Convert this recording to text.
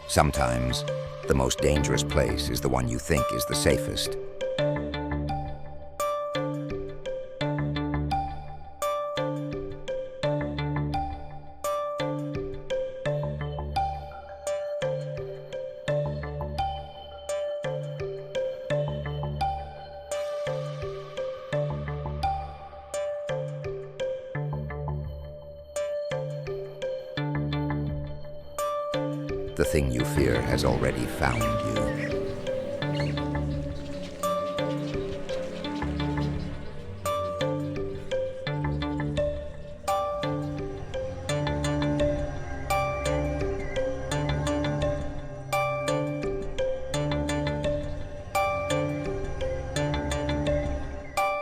Sometimes, the most dangerous place is the one you think is the safest. The thing you fear has already found you.